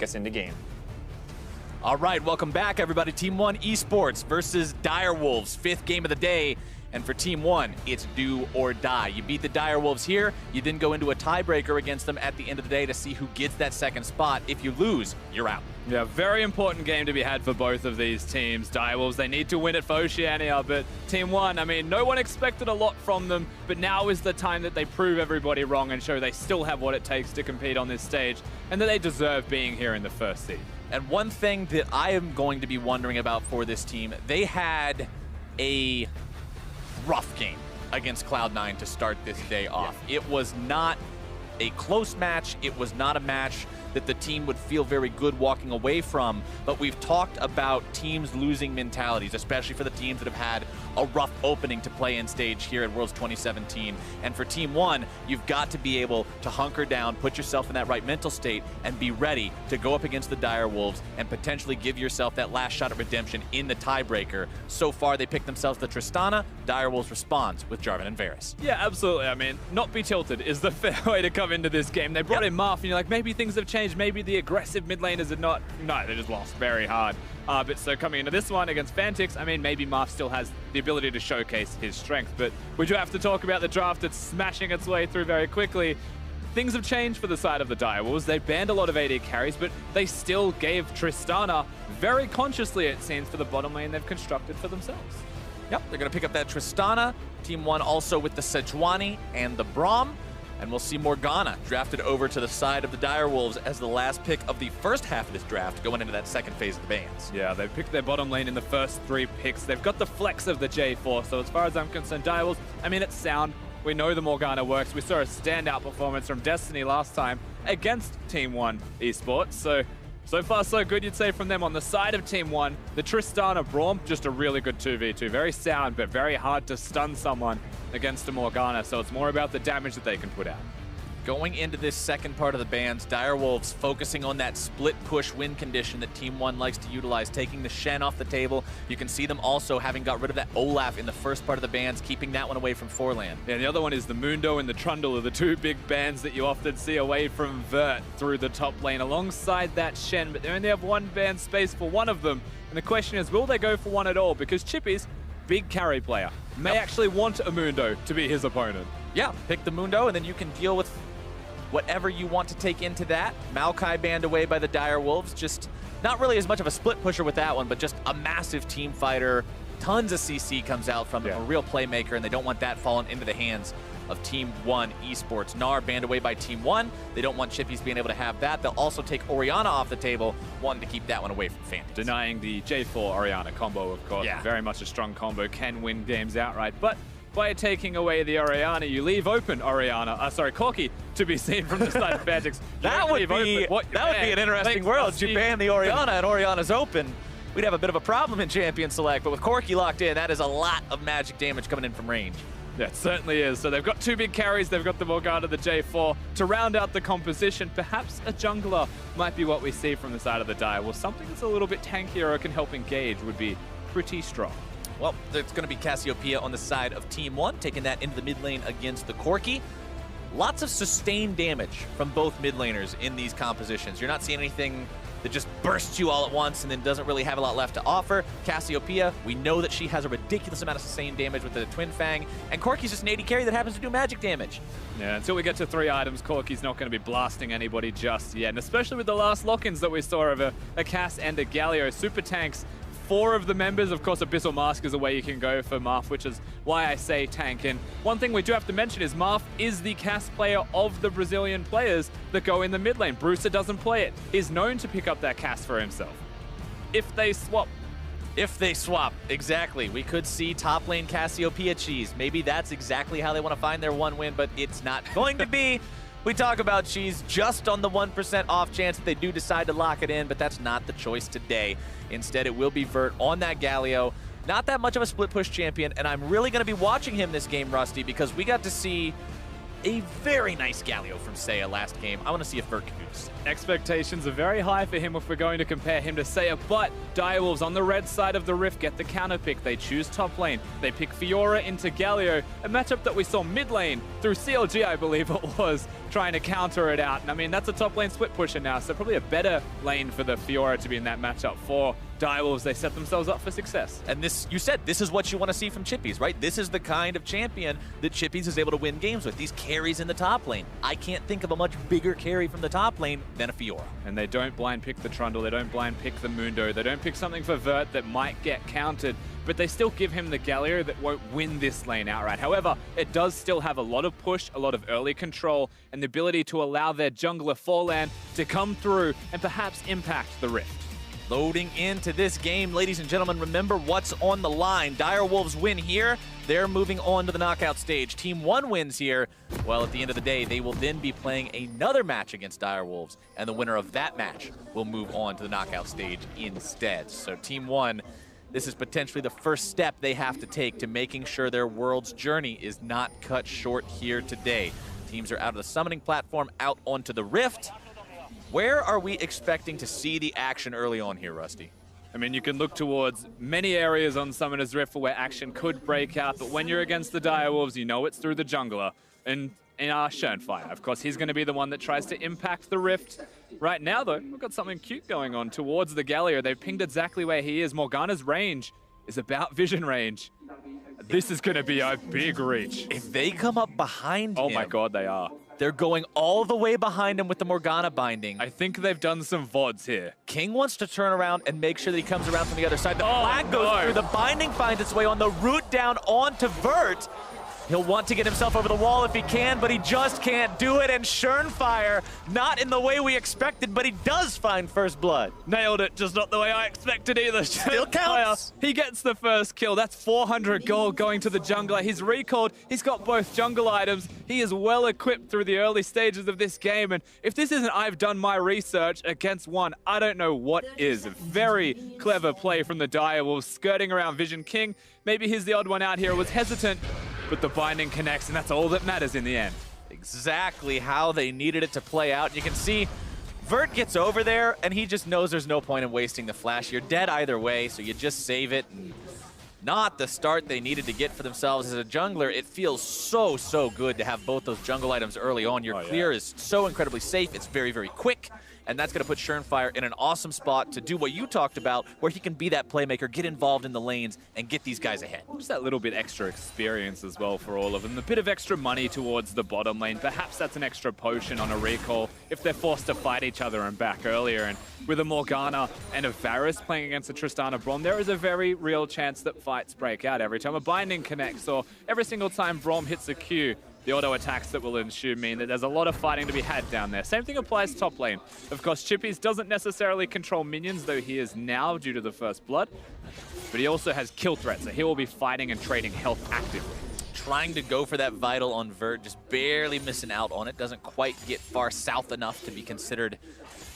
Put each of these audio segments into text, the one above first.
us into game. All right, welcome back, everybody. Team oNe eSports versus Direwolves, 5th game of the day. And for Team oNe, it's do or die. You beat the Direwolves here, you then go into a tiebreaker against them at the end of the day to see who gets that second spot. If you lose, you're out. Yeah, very important game to be had for both of these teams. Direwolves, they need to win it for Oceania, but Team oNe, I mean, no one expected a lot from them, but now is the time that they prove everybody wrong and show they still have what it takes to compete on this stage, and that they deserve being here in the first seed. And one thing that I am going to be wondering about for this team, they had a rough game against Cloud9 to start this day off. Yeah. It was not a close match. It was not a match that the team would feel very good walking away from, but we've talked about teams losing mentalities, especially for the teams that have had a rough opening to play in stage here at Worlds 2017. And for Team oNe, you've got to be able to hunker down, put yourself in that right mental state, and be ready to go up against the Direwolves and potentially give yourself that last shot at redemption in the tiebreaker. So far, they picked themselves the Tristana. Direwolves responds with Jarvan and Varus. Yeah, absolutely. I mean, not be tilted is the fair way to come into this game. They brought in Marth, and you're like, maybe things have changed. Maybe the aggressive mid laners are not. No, they just lost very hard. But so coming into this one against Fantix, I mean, maybe Marth still has the ability to showcase his strength. But we do have to talk about the draft that's smashing its way through very quickly. Things have changed for the side of the Direwolves. They banned a lot of AD carries, but they still gave Tristana very consciously, it seems, for the bottom lane they've constructed for themselves. Yep, they're going to pick up that Tristana. Team oNe also with the Sejuani and the Braum. And we'll see Morgana drafted over to the side of the Direwolves as the last pick of the first half of this draft going into that second phase of the bans. Yeah, they picked their bottom lane in the first 3 picks. They've got the flex of the J4, so as far as I'm concerned, Direwolves, I mean, it's sound. We know the Morgana works. We saw a standout performance from Destiny last time against Team oNe eSports. So far, so good, you'd say, from them. On the side of Team oNe, the Tristana Braum, just a really good 2v2. Very sound, but very hard to stun someone against a Morgana, so it's more about the damage that they can put out. Going into this second part of the bans, Direwolves focusing on that split push win condition that Team oNe likes to utilize, taking the Shen off the table. You can see them also having got rid of that Olaf in the first part of the bans, keeping that one away from Forlan. Yeah, and the other one is the Mundo and the Trundle are the 2 big bans that you often see away from Vert through the top lane alongside that Shen, but they only have 1 ban space for one of them. And the question is, will they go for one at all? Because Chippy's big carry player may actually want a Mundo to be his opponent. Yeah, pick the Mundo and then you can deal with whatever you want to take into that. Maokai banned away by the Direwolves. Just not really as much of a split pusher with that one, but just a massive team fighter. Tons of CC comes out from him, a real playmaker, and they don't want that falling into the hands of Team oNe eSports. Gnar banned away by Team oNe. They don't want Chippies being able to have that. They'll also take Orianna off the table, wanting to keep that one away from Fantix. Denying the J4 Orianna combo, of course. Yeah. Very much a strong combo, can win games outright. But by taking away the Orianna, you leave open Corki to be seen from the side of Fantix. That would be an interesting world. You ban the Orianna and Orianna's open. We'd have a bit of a problem in Champion Select, but with Corki locked in, that is a lot of magic damage coming in from range. Yeah, it certainly is. So they've got 2 big carries. They've got the Morgana, the J4 to round out the composition. Perhaps a jungler might be what we see from the side of the Direwolves. Something that's a little bit tankier or can help engage would be pretty strong. Well, it's going to be Cassiopeia on the side of Team oNe, taking that into the mid lane against the Corki. Lots of sustained damage from both mid laners in these compositions. You're not seeing anything that just bursts you all at once and then doesn't really have a lot left to offer. Cassiopeia, we know that she has a ridiculous amount of sustained damage with the Twin Fang, and Corki's just an AD carry that happens to do magic damage. Yeah, until we get to 3 items, Corki's not going to be blasting anybody just yet, and especially with the last lock-ins that we saw of a Cass and a Galio. Super tanks, 4 of the members. Of course, Abyssal Mask is a way you can go for Marth, which is why I say tank. And one thing we do have to mention is Marth is the Cass player of the Brazilian players that go in the mid lane. Brewster doesn't play it. He's known to pick up that Cass for himself. If they swap. If they swap, exactly. We could see top lane Cassiopeia cheese. Maybe that's exactly how they want to find their 1 win, but it's not going to be. We talk about cheese just on the 1% off chance that they do decide to lock it in, but that's not the choice today. Instead, it will be Vert on that Galio. Not that much of a split push champion, and I'm really going to be watching him this game, Rusty, because we got to see a very nice Galio from Seiya last game. I want to see if Vert can do this. Expectations are very high for him if we're going to compare him to Seiya, but Direwolves on the red side of the Rift get the counter pick. They choose top lane. They pick Fiora into Galio, a matchup that we saw mid lane through CLG, I believe it was, trying to counter it out. And I mean, that's a top lane split pusher now, so probably a better lane for the Fiora to be in that matchup. For Direwolves, they set themselves up for success. And this, you said, this is what you want to see from Chippies, right? This is the kind of champion that Chippies is able to win games with. These carries in the top lane. I can't think of a much bigger carry from the top lane than a Fiora. And they don't blind pick the Trundle, they don't blind pick the Mundo, they don't pick something for Vert that might get countered, but they still give him the Galio that won't win this lane outright. However, it does still have a lot of push, a lot of early control, and the ability to allow their jungler Forlan to come through and perhaps impact the Rift. Loading into this game, ladies and gentlemen, remember what's on the line. Direwolves win here. They're moving on to the knockout stage. Team 1 wins here. Well, at the end of the day, they will then be playing another match against Direwolves, and the winner of that match will move on to the knockout stage instead. So Team 1, this is potentially the first step they have to take to making sure their world's journey is not cut short here today. Teams are out of the summoning platform, out onto the Rift. Where are we expecting to see the action early on here, Rusty? I mean, you can look towards many areas on Summoner's Rift where action could break out, but when you're against the Direwolves, you know it's through the jungler. And in our Schönfire, of course, he's going to be the one that tries to impact the Rift. Right now, though, we've got something cute going on towards the Galio. They've pinged exactly where he is. Morgana's range is about vision range. This is going to be a big reach. If they come up behind him... Oh my god, they are. They're going all the way behind him with the Morgana binding. I think they've done some VODs here. King wants to turn around and make sure that he comes around from the other side. The flag goes through, the binding finds its way on the route down onto Vert. He'll want to get himself over the wall if he can, but he just can't do it. And Schönfire, not in the way we expected, but he does find first blood. Nailed it, just not the way I expected either. Still counts. He gets the first kill. That's 400 gold going to the jungler. He's recalled. He's got both jungle items. He is well equipped through the early stages of this game. And if this isn't I've done my research against one, I don't know what is. Very clever play from the Direwolves, skirting around Vision King. Maybe he's the odd one out here. Was hesitant, but the binding connects, and that's all that matters in the end. Exactly how they needed it to play out. You can see Vert gets over there, and he just knows there's no point in wasting the flash. You're dead either way, so you just save it. And not the start they needed to get for themselves as a jungler. It feels so, so good to have both those jungle items early on. Your clear is so incredibly safe. It's very, very quick. And that's going to put Schönfire in an awesome spot to do what you talked about, where he can be that playmaker, get involved in the lanes, and get these guys ahead. Just that little bit extra experience as well for all of them. A bit of extra money towards the bottom lane. Perhaps that's an extra potion on a recall if they're forced to fight each other and back earlier. And with a Morgana and a Varus playing against a Tristana Braum, there is a very real chance that fights break out every time a binding connects, or every single time Braum hits a Q. The auto attacks that will ensue mean that there's a lot of fighting to be had down there. Same thing applies top lane. Of course, Chippies doesn't necessarily control minions, though he is now due to the first blood. But he also has kill threat, so he will be fighting and trading health actively. Trying to go for that vital on Vert, just barely missing out on it. Doesn't quite get far south enough to be considered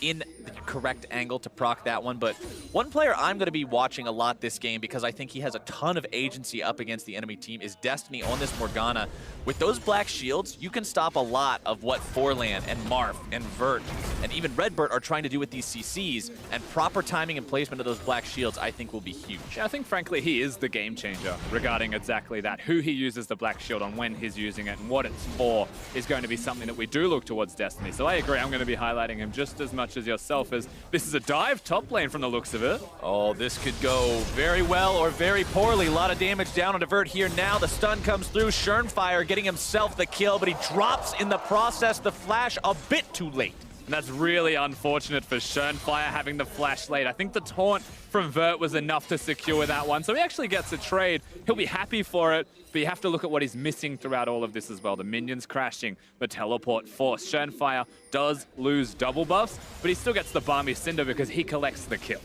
in the correct angle to proc that one. But one player I'm going to be watching a lot this game, because I think he has a ton of agency up against the enemy team, is Destiny on this Morgana. With those black shields, you can stop a lot of what Forlan and Marth and Vert and even Redbird are trying to do with these CCs, and proper timing and placement of those black shields I think will be huge. Yeah, I think frankly he is the game changer regarding exactly that. Who he uses the black shield on, when he's using it, and what it's for is going to be something that we do look towards Destiny. So I agree, I'm going to be highlighting him just as much as yourself, as this is a dive top lane from the looks of it. Oh, this could go very well or very poorly. A lot of damage down on Vert here now. The stun comes through. Schönfire getting himself the kill, but he drops in the process the flash a bit too late. And that's really unfortunate for Schönfire having the flash late. I think the taunt from Vert was enough to secure that one. So he actually gets a trade. He'll be happy for it, but you have to look at what he's missing throughout all of this as well. The minions crashing, the teleport force. Schönfire does lose double buffs, but he still gets the Balmy Cinder because he collects the kill.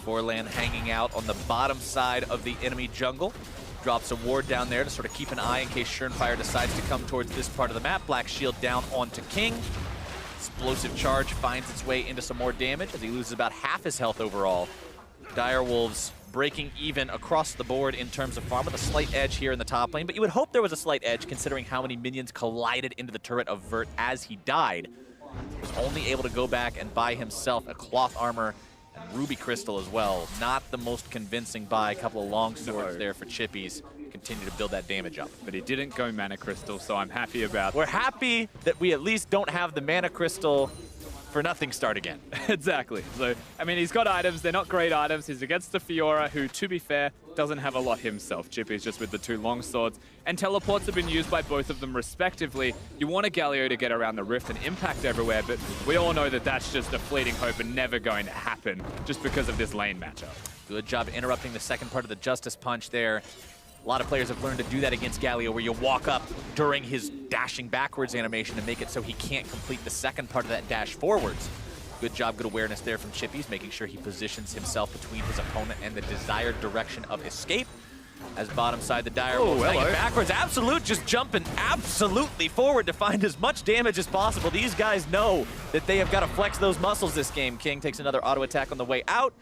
Forlan hanging out on the bottom side of the enemy jungle. Drops a ward down there to sort of keep an eye in case Schönfire decides to come towards this part of the map. Black shield down onto King. Explosive charge finds its way into some more damage as he loses about half his health overall. Direwolves breaking even across the board in terms of farm with a slight edge here in the top lane, but you would hope there was a slight edge considering how many minions collided into the turret of Vert as he died. Was only able to go back and buy himself a cloth armor and ruby crystal as well. Not the most convincing buy. A couple of long swords there for Chippies. Continue to build that damage up. But he didn't go mana crystal, so I'm happy about that. We're happy that we at least don't have the mana crystal for nothing start again. Exactly. So, I mean, he's got items. They're not great items. He's against the Fiora, who, to be fair, doesn't have a lot himself. Chippy's just with the 2 long swords. And teleports have been used by both of them respectively. You want a Galio to get around the rift and impact everywhere, but we all know that that's just a fleeting hope and never going to happen just because of this lane matchup. Good job interrupting the second part of the Justice Punch there. A lot of players have learned to do that against Galio, where you walk up during his dashing backwards animation to make it so he can't complete the second part of that dash forwards. Good job, good awareness there from Chippies, making sure he positions himself between his opponent and the desired direction of escape. As bottom side, the Direwolves hanging backwards. Absolute just jumping absolutely forward to find as much damage as possible. These guys know that they have got to flex those muscles this game. King takes another auto attack on the way out.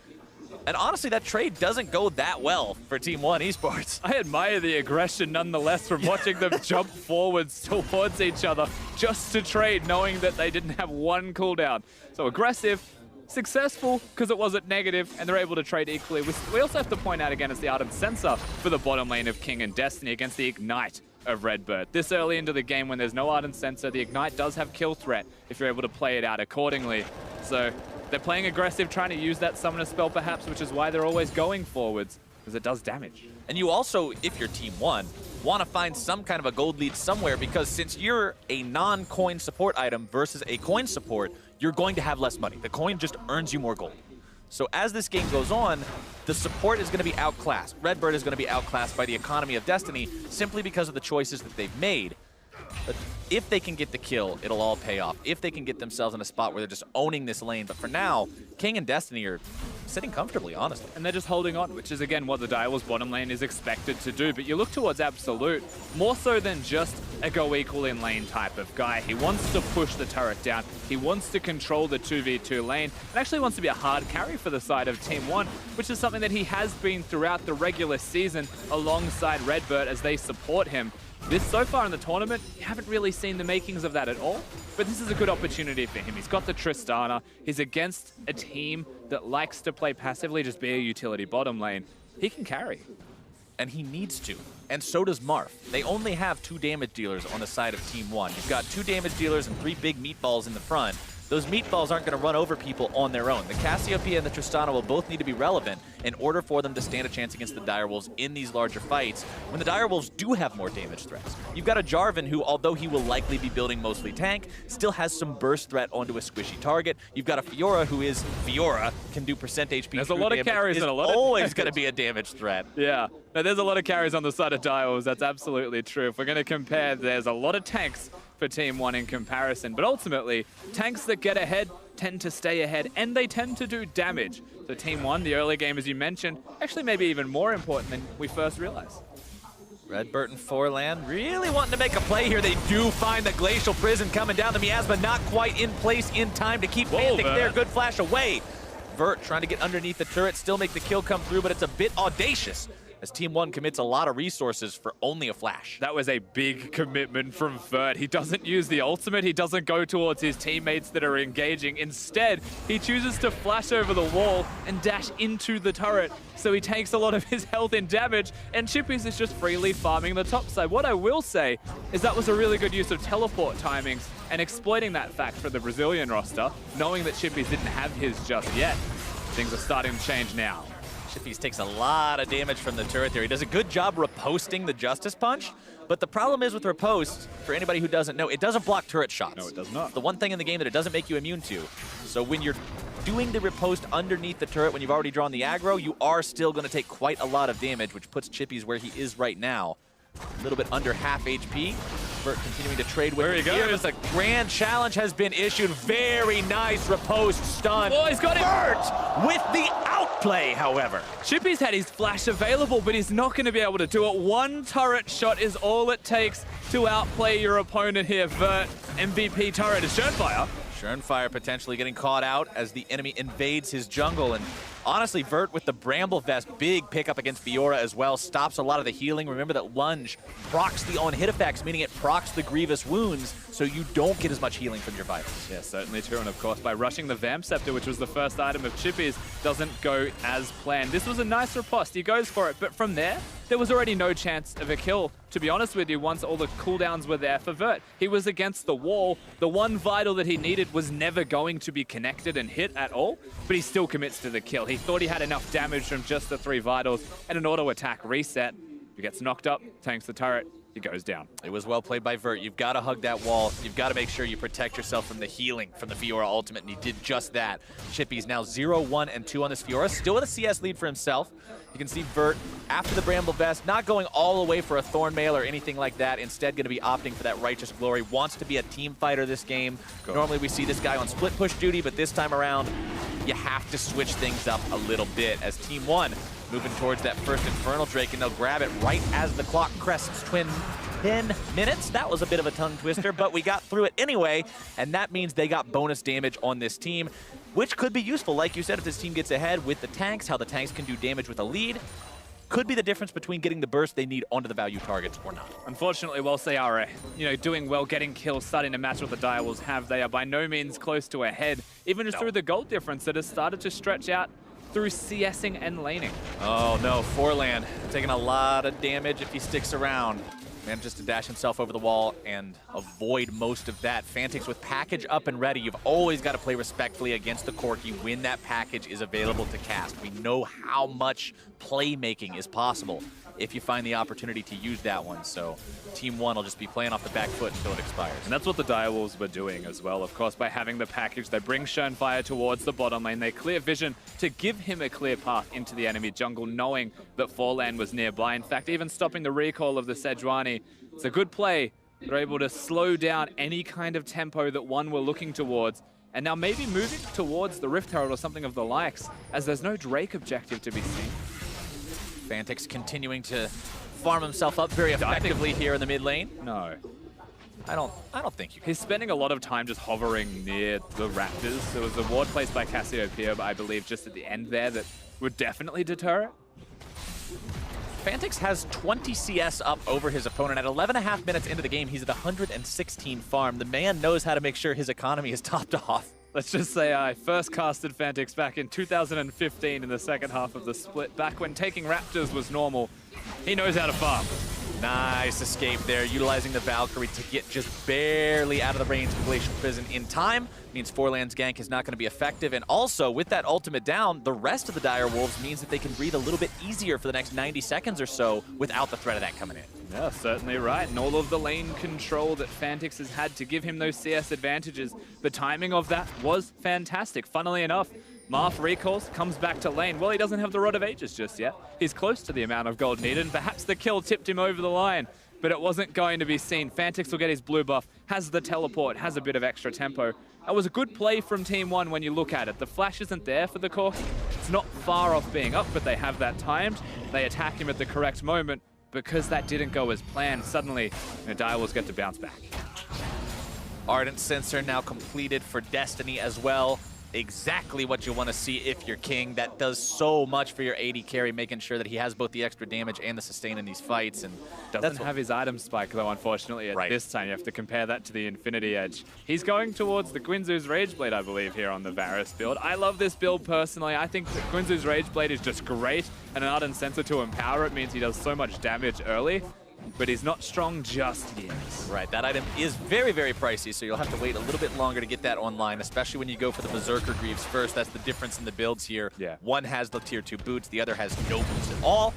And honestly, that trade doesn't go that well for Team One eSports. I admire the aggression nonetheless from watching them jump forwards towards each other just to trade, knowing that they didn't have one cooldown. So aggressive, successful because it wasn't negative, and they're able to trade equally. We also have to point out again, it's the Ardent Sensor for the bottom lane of King and Destiny against the Ignite of Redbird. This early into the game when there's no Ardent Sensor, the Ignite does have kill threat if you're able to play it out accordingly. So they're playing aggressive, trying to use that summoner spell perhaps, which is why they're always going forwards, because it does damage. And you also, if you're Team One, want to find some kind of a gold lead somewhere, because since you're a non-coin support item versus a coin support, you're going to have less money. The coin just earns you more gold. So as this game goes on, the support is going to be outclassed. Redbird is going to be outclassed by the economy of Destiny simply because of the choices that they've made. But if they can get the kill, it'll all pay off. If they can get themselves in a spot where they're just owning this lane. But for now, King and Destiny are sitting comfortably, honestly. And they're just holding on, which is, again, what the Direwolves bottom lane is expected to do. But you look towards Absolute, more so than just a go equal in lane type of guy. He wants to push the turret down. He wants to control the 2v2 lane, and actually wants to be a hard carry for the side of Team One, which is something that he has been throughout the regular season alongside Redbird as they support him. So far in the tournament, you haven't really seen the makings of that at all, but this is a good opportunity for him. He's got the Tristana, he's against a team that likes to play passively, just be a utility bottom lane. He can carry. And he needs to, and so does Marth. They only have 2 damage dealers on the side of Team One. You've got 2 damage dealers and 3 big meatballs in the front. Those meatballs aren't going to run over people on their own. The Cassiopeia and the Tristana will both need to be relevant in order for them to stand a chance against the Direwolves in these larger fights, when the Direwolves do have more damage threats. You've got a Jarvan who, although he will likely be building mostly tank, still has some burst threat onto a squishy target. You've got a Fiora who is Fiora, can do percent HP. There's a lot of carries and a lot of always going to be a damage threat. Yeah, no, there's a lot of carries on the side of Direwolves. That's absolutely true. If we're going to compare, there's a lot of tanks for Team One in comparison, but ultimately, tanks that get ahead tend to stay ahead, and they tend to do damage. So Team One, the early game, as you mentioned, actually maybe even more important than we first realized. Redbird and Forlan really wanting to make a play here. They do find the Glacial Prison coming down. The miasma not quite in place in time to keep Fantic there. Good flash away. Vert trying to get underneath the turret, still make the kill come through, but it's a bit audacious as Team One commits a lot of resources for only a flash. That was a big commitment from Vert. He doesn't use the ultimate. He doesn't go towards his teammates that are engaging. Instead, he chooses to flash over the wall and dash into the turret. So he takes a lot of his health in damage, and Chippies is just freely farming the top side. What I will say is that was a really good use of teleport timings and exploiting that fact for the Brazilian roster, knowing that Chippies didn't have his just yet. Things are starting to change now. Chippies takes a lot of damage from the turret there. He does a good job riposting the Justice Punch, but the problem is with riposte, for anybody who doesn't know, it doesn't block turret shots. No, it does not. It's the one thing in the game that it doesn't make you immune to. So when you're doing the riposte underneath the turret, when you've already drawn the aggro, you are still going to take quite a lot of damage, which puts Chippies where he is right now. A little bit under half HP. Vert continuing to trade with him here. The grand challenge has been issued. Very nice riposte stun. Oh, he's got it. Vert with the outplay, however. Chippy's had his flash available, but he's not going to be able to do it. One turret shot is all it takes to outplay your opponent here. Vert, MVP turret is Shurnfire. Fire potentially getting caught out as the enemy invades his jungle. And honestly, Vert with the Bramble Vest, big pickup against Fiora as well, stops a lot of the healing. Remember that Lunge procs the on hit effects, meaning it procs the Grievous wounds, so you don't get as much healing from your vitals. Yeah, certainly true. And of course, by rushing the Vamp Scepter, which was the first item of Chippy's, doesn't go as planned. This was a nice riposte. He goes for it, but from there was already no chance of a kill, to be honest with you, once all the cooldowns were there for Vert. He was against the wall. The one vital that he needed was never going to be connected and hit at all, but he still commits to the kill. He thought he had enough damage from just the 3 vitals and an auto attack reset. He gets knocked up, tanks the turret, he goes down. It was well played by Vert. You've got to hug that wall. You've got to make sure you protect yourself from the healing from the Fiora ultimate, and he did just that. Chippy's now 0, 1, and 2 on this Fiora, still with a CS lead for himself. You can see Vert, after the Bramble Vest, not going all the way for a Thorn Mail or anything like that, instead going to be opting for that Righteous Glory. Wants to be a team fighter this game. Normally we see this guy on split push duty, but this time around, you have to switch things up a little bit as Team 1 moving towards that first Infernal Drake, and they'll grab it right as the clock crests 10 minutes. That was a bit of a tongue twister, but we got through it anyway, and that means they got bonus damage on this team, which could be useful, like you said, if this team gets ahead with the tanks, how the tanks can do damage with a lead. Could be the difference between getting the burst they need onto the value targets or not. Unfortunately, whilst they are doing well, getting kills, starting to match what the Direwolves have, they are by no means close to ahead, even just through the gold difference that has started to stretch out through CSing and laning. Oh no, Forlan taking a lot of damage if he sticks around. Manages to dash himself over the wall and avoid most of that. Fantix with package up and ready. You've always got to play respectfully against the Corki when that package is available to cast. We know how much playmaking is possible if you find the opportunity to use that one. So Team 1 will just be playing off the back foot until it expires. And that's what the Direwolves were doing as well. Of course, by having the package, they bring Fire towards the bottom lane. They clear vision to give him a clear path into the enemy jungle, knowing that Forlan was nearby. In fact, even stopping the recall of the Sejuani. It's a good play. They're able to slow down any kind of tempo that one were looking towards. And now maybe moving towards the Rift Herald or something of the likes, as there's no Drake objective to be seen. Fantix continuing to farm himself up very effectively here in the mid lane. No. I don't think you can. He's spending a lot of time just hovering near the Raptors. There was a ward placed by Cassiopeia, I believe, just at the end there that would definitely deter it. Fantix has 20 CS up over his opponent. At 11.5 minutes into the game, he's at 116 farm. The man knows how to make sure his economy is topped off. Let's just say I first casted Fantix back in 2015 in the second half of the split, back when taking Raptors was normal. He knows how to farm. Nice escape there, utilizing the Valkyrie to get just barely out of the range of Glacial Prison in time. Means Forlan's gank is not going to be effective. And also, with that ultimate down, the rest of the Direwolves means that they can breathe a little bit easier for the next 90 seconds or so without the threat of that coming in. Yeah, certainly right. And all of the lane control that Fantix has had to give him those CS advantages, the timing of that was fantastic. Funnily enough, Marth recalls, comes back to lane. Well, he doesn't have the Rod of Ages just yet. He's close to the amount of gold needed, and perhaps the kill tipped him over the line, but it wasn't going to be seen. Fantix will get his blue buff, has the teleport, has a bit of extra tempo. That was a good play from Team 1 when you look at it. The flash isn't there for the Corki. It's not far off being up, but they have that timed. They attack him at the correct moment. Because that didn't go as planned, suddenly the Direwolves get to bounce back. Ardent Sensor now completed for Destiny as well. Exactly what you want to see if you're king. That does so much for your AD carry, making sure that he has both the extra damage and the sustain in these fights. And doesn't have his item spike though, unfortunately, at this time. You have to compare that to the Infinity Edge. He's going towards the Guinsoo's Rageblade, I believe, here on the Varus build. I love this build personally. I think that Guinsoo's Rageblade is just great, and an Ardent Sensor to empower it means he does so much damage early. But he's not strong just yet. Right, that item is very, very pricey, so you'll have to wait a little bit longer to get that online, especially when you go for the Berserker Greaves first. That's the difference in the builds here. Yeah. One has the tier 2 boots, the other has no boots at all.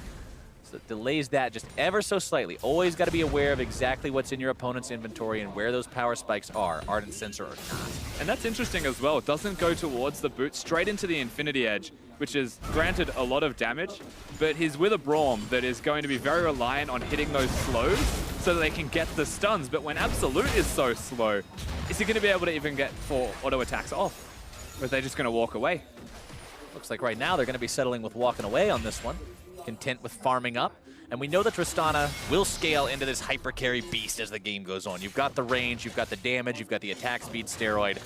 So it delays that just ever so slightly. Always got to be aware of exactly what's in your opponent's inventory and where those power spikes are, Ardent Sensor or not. And that's interesting as well. It doesn't go towards the boot, straight into the Infinity Edge, which is granted a lot of damage, but he's with a Braum that is going to be very reliant on hitting those slows so that they can get the stuns. But when Absolute is so slow, is he going to be able to even get 4 auto attacks off? Or are they just going to walk away? Looks like right now they're going to be settling with walking away on this one. Content with farming up. And we know that Tristana will scale into this hyper carry beast as the game goes on. You've got the range, you've got the damage, you've got the attack speed steroid.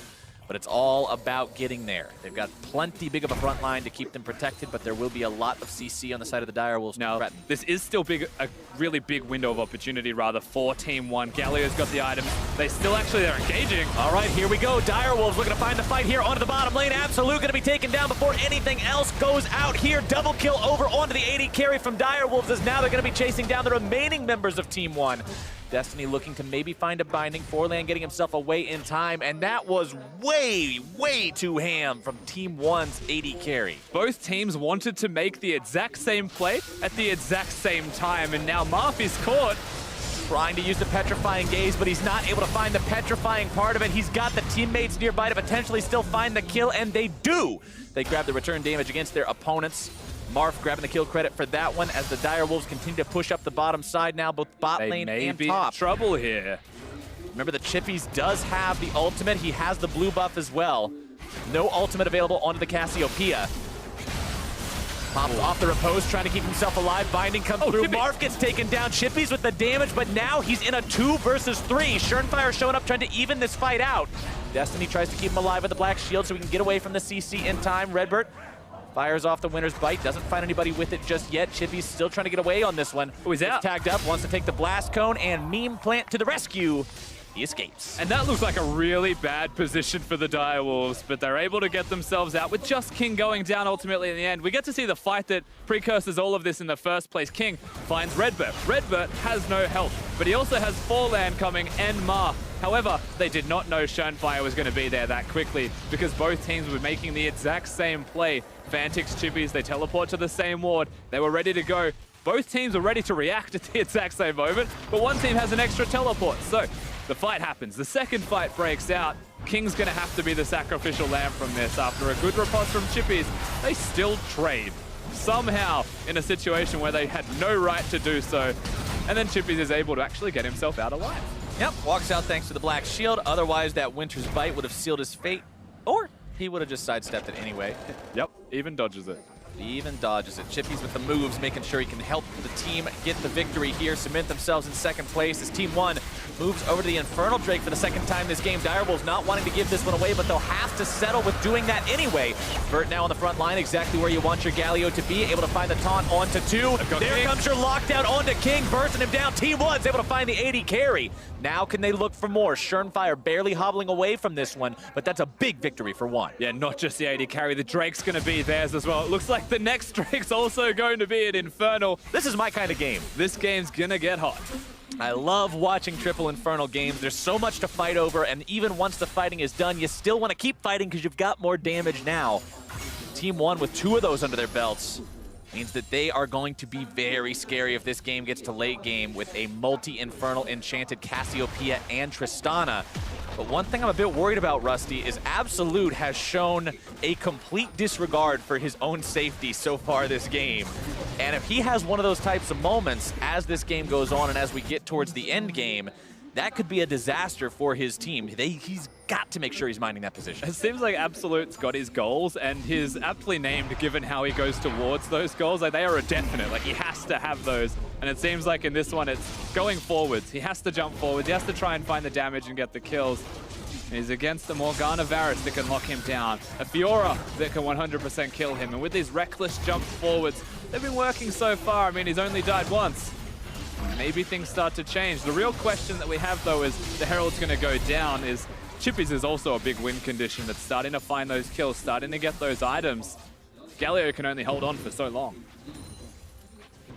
but it's all about getting there. They've got plenty big of a front line to keep them protected, but there will be a lot of CC on the side of the Direwolves to threaten. This is still a really big window of opportunity, rather, for Team 1. Galio's got the items. They're engaging. All right, here we go. Direwolves looking to find the fight here onto the bottom lane. Absolute going to be taken down before anything else goes out here. Double kill over onto the AD carry from Direwolves, as now they're going to be chasing down the remaining members of Team 1. Destiny looking to maybe find a binding. Forlan getting himself away in time, and that was way, way too ham from Team 1's AD carry. Both teams wanted to make the exact same play at the exact same time, and now Marf is caught. Trying to use the Petrifying Gaze, but he's not able to find the petrifying part of it. He's got the teammates nearby to potentially still find the kill, and they do. They grab the return damage against their opponents. Marf grabbing the kill credit for that one as the Direwolves continue to push up the bottom side now, both bot lane and top. They may be in trouble here. Remember, the Chippies does have the ultimate. He has the blue buff as well. No ultimate available onto the Cassiopeia. Pops off the repose, trying to keep himself alive. Binding comes through. Chippy. Marf gets taken down. Chippies with the damage, but now he's in a 2 versus 3. Schernfire showing up, trying to even this fight out. Destiny tries to keep him alive with the black shield so he can get away from the CC in time. Redbird fires off the winner's bite, doesn't find anybody with it just yet. Chippy's still trying to get away on this one. Oh, he's out. Tagged up, wants to take the blast cone, and Meme Plant to the rescue. He escapes. And that looks like a really bad position for the Direwolves, but they're able to get themselves out with just King going down ultimately in the end. We get to see the fight that precursors all of this in the first place. King finds Redbird. Redbird has no health, but he also has Forlan coming and Marf. However, they did not know Schernfire was going to be there that quickly because both teams were making the exact same play. Fantix, Chippies, they teleport to the same ward. They were ready to go. Both teams were ready to react at the exact same moment, but one team has an extra teleport. So the fight happens. The second fight breaks out. King's going to have to be the sacrificial lamb from this. After a good riposte from Chippies, they still trade. Somehow in a situation where they had no right to do so. And then Chippies is able to actually get himself out alive. Yep, walks out thanks to the black shield. Otherwise, that Winter's Bite would have sealed his fate. Or he would have just sidestepped it anyway. Yep, even dodges it. He even dodges it. Chippies with the moves, making sure he can help the team get the victory here, cement themselves in second place as Team 1 moves over to the Infernal Drake for the second time this game. Direwolves not wanting to give this one away, but they'll have to settle with doing that anyway. Vert now on the front line, exactly where you want your Galio to be, able to find the taunt onto 2. There King. Comes your lockdown onto King, bursting him down. Team 1's able to find the AD carry. Now can they look for more? Schernfire barely hobbling away from this one, but that's a big victory for 1. Yeah, not just the AD carry, the Drake's going to be theirs as well. It looks like the next Drake's also going to be an Infernal. This is my kind of game. This game's going to get hot. I love watching triple Infernal games. There's so much to fight over, and even once the fighting is done, you still want to keep fighting because you've got more damage now. Team 1 with 2 of those under their belts means that they are going to be very scary if this game gets to late game with a multi-Infernal enchanted Cassiopeia and Tristana. But one thing I'm a bit worried about, Rusty, is Absolute has shown a complete disregard for his own safety so far this game. And if he has one of those types of moments as this game goes on and as we get towards the end game, that could be a disaster for his team. He's got to make sure he's minding that position. It seems like Absolute's got his goals, and he's aptly named given how he goes towards those goals. Like, they are a definite. Like, he has to have those. And it seems like in this one, it's going forwards. He has to jump forwards. He has to try and find the damage and get the kills. And he's against the Morgana Varus that can lock him down. A Fiora that can 100% kill him. And with these reckless jumps forwards, they've been working so far. I mean, he's only died once. Maybe things start to change. The real question that we have, though, is the Herald's going to go down. Is Chippies is also a big win condition that's starting to find those kills, starting to get those items. Galio can only hold on for so long.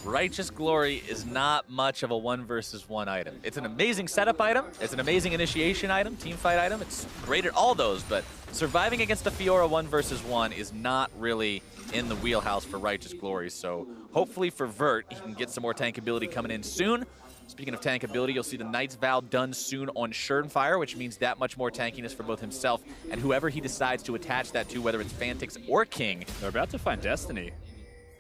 Righteous Glory is not much of a 1 versus 1 item. It's an amazing setup item. It's an amazing initiation item, team fight item. It's great at all those, but surviving against a Fiora 1 versus 1 is not really in the wheelhouse for Righteous Glory. So hopefully for Vert, he can get some more tank ability coming in soon. Speaking of tank ability, you'll see the Knight's Vow done soon on Schernfire, which means that much more tankiness for both himself and whoever he decides to attach that to, whether it's Fantix or King. They're about to find Destiny.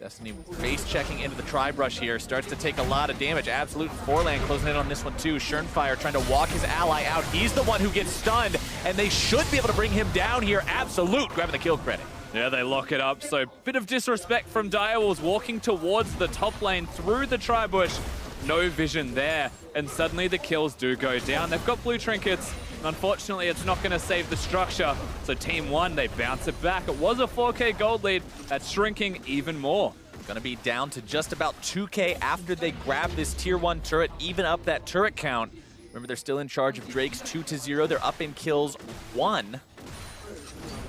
Destiny base checking into the tri-brush here, starts to take a lot of damage. Absolute Forlan closing in on this one too. Schernfire trying to walk his ally out. He's the one who gets stunned, and they should be able to bring him down here. Absolute grabbing the kill credit. Yeah, they lock it up. So bit of disrespect from Direwolves walking towards the top lane through the tri-bush. No vision there, and suddenly the kills do go down. They've got blue trinkets. Unfortunately, it's not going to save the structure. So Team 1, they bounce it back. It was a 4K gold lead. That's shrinking even more. Going to be down to just about 2K after they grab this tier 1 turret, even up that turret count. Remember, they're still in charge of Drake's 2-0. They're up in kills 1.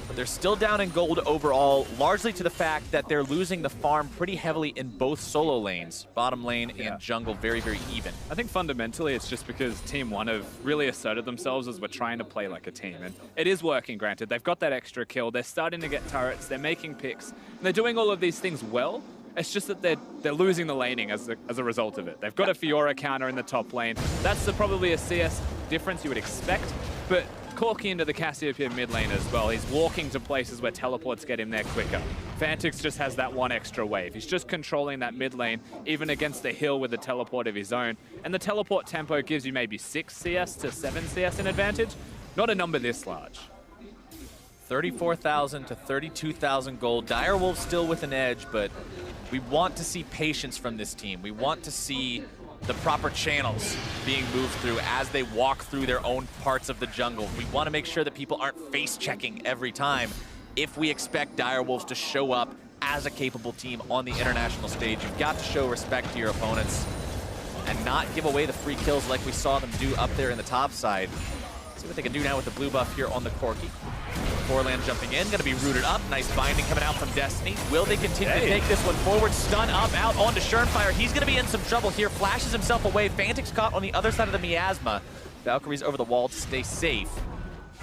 But they're still down in gold overall, largely to the fact that they're losing the farm pretty heavily in both solo lanes. Bottom lane and jungle very, very even. I think fundamentally it's just because Team 1 have really asserted themselves as we're trying to play like a team. And it is working, granted. They've got that extra kill. They're starting to get turrets. They're making picks. And they're doing all of these things well. It's just that they're losing the laning as a result of it. They've got a Fiora counter in the top lane. That's probably a CS difference you would expect. But Corki into the Cassiopeia mid lane as well. He's walking to places where teleports get him there quicker. Fantix just has that one extra wave. He's just controlling that mid lane, even against the hill with a teleport of his own. And the teleport tempo gives you maybe 6 CS to 7 CS in advantage. Not a number this large. 34,000 to 32,000 gold. Direwolves still with an edge, but we want to see patience from this team. We want to see the proper channels being moved through as they walk through their own parts of the jungle. We want to make sure that people aren't face-checking every time if we expect Direwolves to show up as a capable team on the international stage. You've got to show respect to your opponents and not give away the free kills like we saw them do up there in the top side. See what they can do now with the blue buff here on the Corki. Forland jumping in, gonna be rooted up. Nice binding coming out from Destiny. Will they continue to take this one forward? Stun up, out onto Schernfire. He's gonna be in some trouble here. Flashes himself away. Fantix caught on the other side of the miasma. Valkyrie's over the wall to stay safe.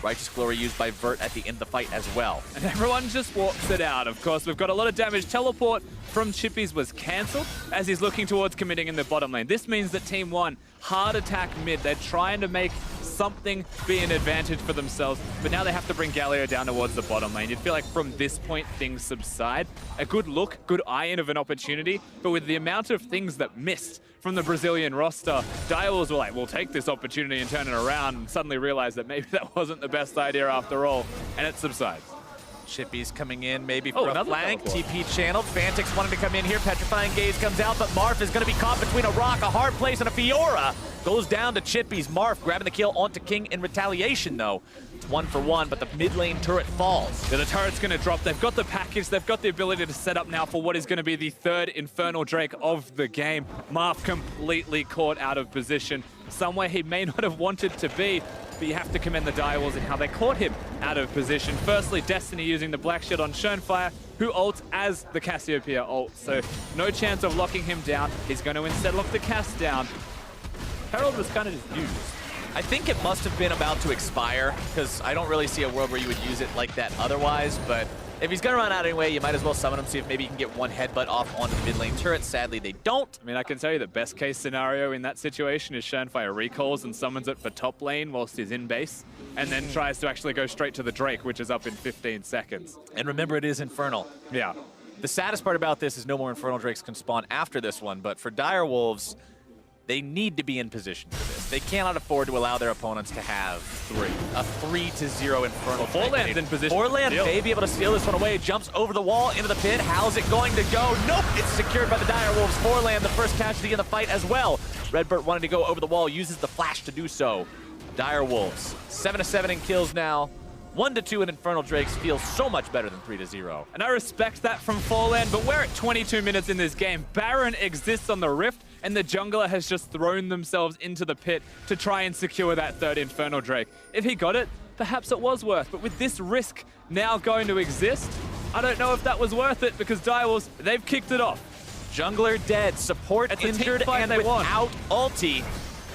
Righteous Glory used by Vert at the end of the fight as well. And everyone just walks it out. Of course, we've got a lot of damage. Teleport from Chippies was cancelled as he's looking towards committing in the bottom lane. This means that Team 1, hard attack mid. They're trying to make something be an advantage for themselves, but now they have to bring Galio down towards the bottom lane. You'd feel like from this point, things subside. A good look, good eye-in of an opportunity, but with the amount of things that missed from the Brazilian roster, Direwolves were like, we'll take this opportunity and turn it around, and suddenly realize that maybe that wasn't the best idea after all, and it subsides. Chippies coming in maybe for a flank. TP channeled. Fantix wanted to come in here. Petrifying Gaze comes out, but Marf is going to be caught between a rock, a hard place, and a Fiora. Goes down to Chippies. Marf grabbing the kill onto King in retaliation, though. It's 1 for 1, but the mid lane turret falls. Yeah, the turret's going to drop. They've got the package. They've got the ability to set up now for what is going to be the 3rd Infernal Drake of the game. Marf completely caught out of position, somewhere he may not have wanted to be. But you have to commend the Direwolves and how they caught him out of position. Firstly, Destiny using the Black Shield on Schernfire, who ults as the Cassiopeia ult. So no chance of locking him down. He's going to instead lock the Cass down. Herald was kind of just used. I think it must have been about to expire, because I don't really see a world where you would use it like that otherwise, but if he's going to run out anyway, you might as well summon him, see if maybe you can get one headbutt off onto the mid lane turret. Sadly, they don't. I mean, I can tell you the best case scenario in that situation is Schernfire recalls and summons it for top lane whilst he's in base, and then tries to actually go straight to the Drake, which is up in 15 seconds. And remember, it is Infernal. Yeah. The saddest part about this is no more Infernal Drakes can spawn after this one, but for Direwolves, they need to be in position for this. They cannot afford to allow their opponents to have a 3-0 Infernal. Forland's in position. Forland may be able to steal this one away. Jumps over the wall into the pit. How's it going to go? Nope, it's secured by the Direwolves. Forland, the first casualty in the fight as well. Redbird wanted to go over the wall, uses the flash to do so. Direwolves, 7-7 in kills now. 1-2 in Infernal Drakes feels so much better than 3-0. And I respect that from Forland, but we're at 22 minutes in this game. Baron exists on the Rift, and the jungler has just thrown themselves into the pit to try and secure that 3rd Infernal Drake. If he got it, perhaps it was worth, but with this risk now going to exist, I don't know if that was worth it, because Direwolves, they've kicked it off. Jungler dead, support injured, and without ulti.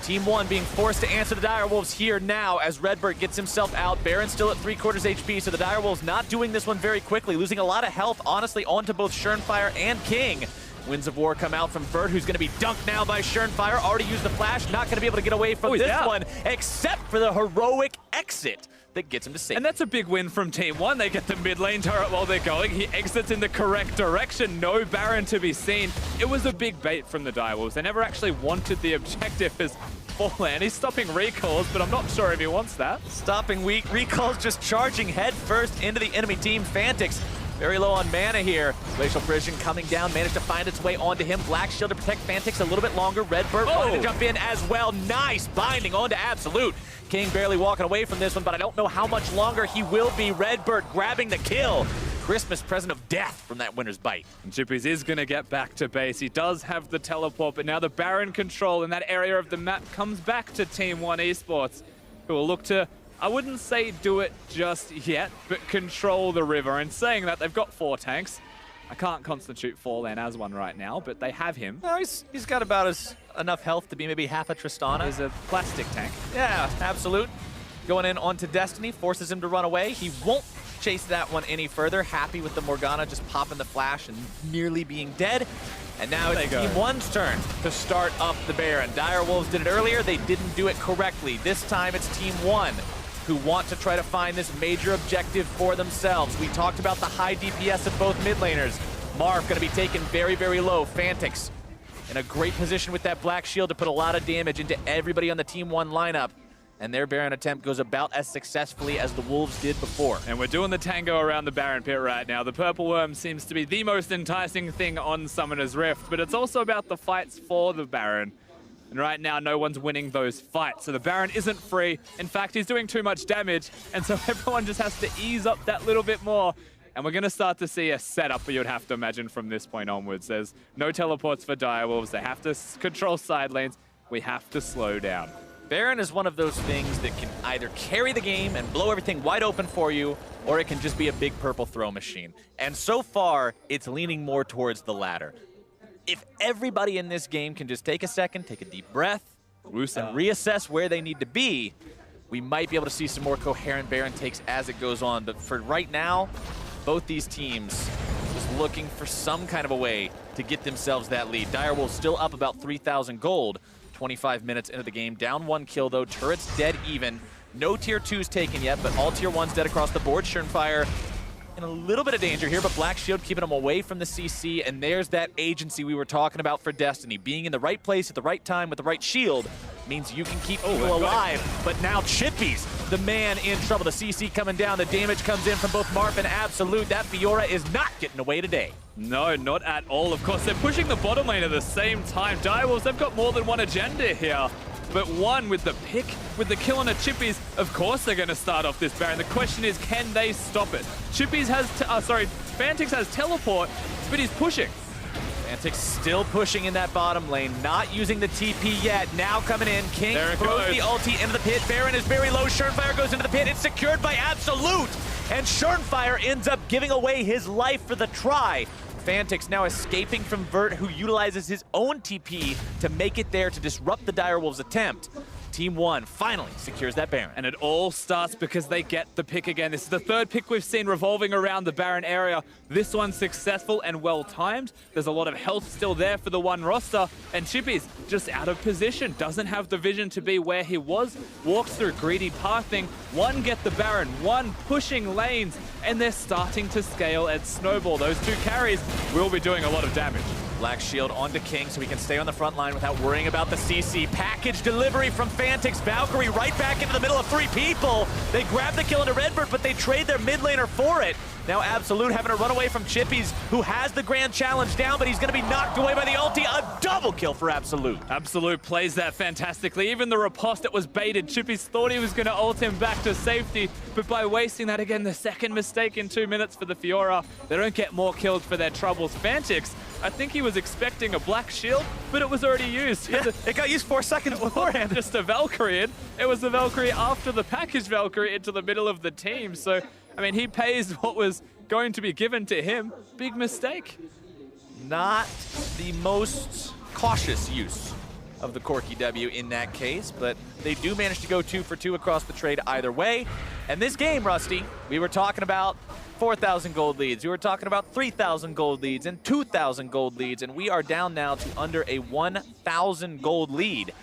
Team 1 being forced to answer the Direwolves here now as Redbird gets himself out. Baron still at 3/4 HP, so the Direwolves not doing this one very quickly, losing a lot of health, honestly, onto both Schernfire and King. Winds of War come out from Bert, who's going to be dunked now by Schernfire. Already used the flash, not going to be able to get away from this one, except for the heroic exit that gets him to safety. And that's a big win from Team 1. They get the mid lane turret while they're going. He exits in the correct direction. No Baron to be seen. It was a big bait from the Direwolves. They never actually wanted the objective as Forland. He's stopping recalls, but I'm not sure if he wants that. Stopping weak recalls, just charging head first into the enemy team. Fantix Very low on mana here. Glacial Precision coming down, managed to find its way onto him. Black Shield to protect Fantix a little bit longer. Redbird wanted to jump in as well. Nice binding onto Absolute. King barely walking away from this one, but I don't know how much longer he will be. Redbird grabbing the kill. Christmas present of death from that winner's bite. And Chippies is going to get back to base. He does have the teleport, but now the Baron control in that area of the map comes back to Team One eSports, who will look to, I wouldn't say do it just yet, but control the river. And saying that, they've got 4 tanks. I can't constitute Fallen as one right now, but they have him. No, he's got about enough health to be maybe half a Tristana. He's a plastic tank. Yeah, Absolute. Going in onto Destiny, forces him to run away. He won't chase that one any further. Happy with the Morgana just popping the flash and nearly being dead. And now it's Team One's turn to start up the Baron. Direwolves did it earlier. They didn't do it correctly. This time it's Team One who want to try to find this major objective for themselves. We talked about the high DPS of both mid laners. Marv going to be taken very, very low. Fantix in a great position with that Black Shield to put a lot of damage into everybody on the Team One lineup. And their Baron attempt goes about as successfully as the Wolves did before. And we're doing the tango around the Baron pit right now. The Purple Worm seems to be the most enticing thing on Summoner's Rift, but it's also about the fights for the Baron. And right now, no one's winning those fights. So the Baron isn't free. In fact, he's doing too much damage. And so everyone just has to ease up that little bit more. And we're going to start to see a setup, you'd have to imagine, from this point onwards. There's no teleports for Direwolves. They have to control side lanes. We have to slow down. Baron is one of those things that can either carry the game and blow everything wide open for you, or it can just be a big purple throw machine. And so far, it's leaning more towards the latter. If everybody in this game can just take a second, take a deep breath, and reassess where they need to be, we might be able to see some more coherent Baron takes as it goes on. But for right now, both these teams just looking for some kind of a way to get themselves that lead. Direwolves still up about 3,000 gold. 25 minutes into the game. Down 1 kill, though. Turret's dead even. No tier 2s taken yet, but all tier 1s dead across the board. Surenfire in a little bit of danger here, but Black Shield keeping him away from the CC, and there's that agency we were talking about for Destiny. Being in the right place at the right time with the right shield means you can keep people alive. But now Chippies, the man in trouble. The CC coming down. The damage comes in from both Marf and Absolute. That Fiora is not getting away today. No, not at all. Of course, they're pushing the bottom lane at the same time. Direwolves, they've got more than one agenda here. But one with the pick, with the kill on the Chippies, of course they're going to start off this Baron. The question is, can they stop it? Chippies has, Fantix has teleport, but he's pushing. Fantix still pushing in that bottom lane, not using the TP yet. Now coming in, King throws the ulti into the pit. Baron is very low. Surenfire goes into the pit. It's secured by Absolute. And Surenfire ends up giving away his life for the try. Fantix now escaping from Vert, who utilizes his own TP to make it there to disrupt the Direwolves' attempt. Team One finally secures that Baron. And it all starts because they get the pick again. This is the 3rd pick we've seen revolving around the Baron area. This one's successful and well-timed. There's a lot of health still there for the One roster. And Chippies just out of position. Doesn't have the vision to be where he was. Walks through greedy pathing. One get the Baron, one pushing lanes. And they're starting to scale and snowball. Those 2 carries will be doing a lot of damage. Black Shield onto King so he can stay on the front line without worrying about the CC. Package delivery from Fantix. Valkyrie right back into the middle of 3 people. They grab the kill into Redbird, but they trade their mid laner for it. Now Absolute having to run away from Chippies, who has the grand challenge down, but he's going to be knocked away by the ulti. A double kill for Absolute. Absolute plays that fantastically. Even the riposte that was baited, Chippies thought he was going to ult him back to safety, but by wasting that again, the second mistake in 2 minutes for the Fiora, they don't get more kills for their troubles. Fantix, I think he was expecting a Black Shield, but it was already used. Yeah, it got used 4 seconds beforehand. Just a Valkyrie in. It was the Valkyrie after the package Valkyrie into the middle of the team. So, I mean, he pays what was going to be given to him. Big mistake. Not the most cautious use of the Corki W in that case, but they do manage to go 2 for 2 across the trade either way. And this game, Rusty, we were talking about 4,000 gold leads. We were talking about 3,000 gold leads and 2,000 gold leads, and we are down now to under a 1,000 gold lead.